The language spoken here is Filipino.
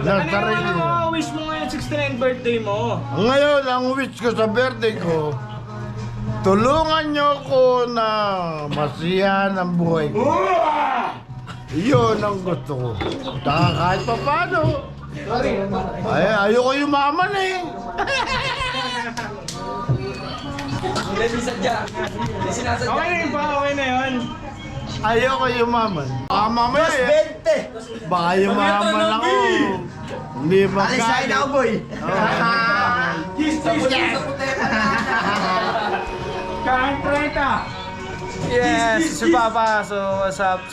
Ano sarili yung mo. wish mo ngayon 69th birthday mo? Ngayon, ang wish ko sa birthday ko, tulungan niyo ko na masiyahan ang buhay ko. Yun ang gusto ko. Saka kahit pa paano. Ay, ayoko yumaman eh. Hindi sadya. Hindi sinasadya. Okay na yun pa, okay na yun. Ayoko yumaman. Baka mamaya eh. 20. Baka yumaman ako. Hindi ba Alisain ako, boy. Kain preta! Yes, si Papa. So, what's up?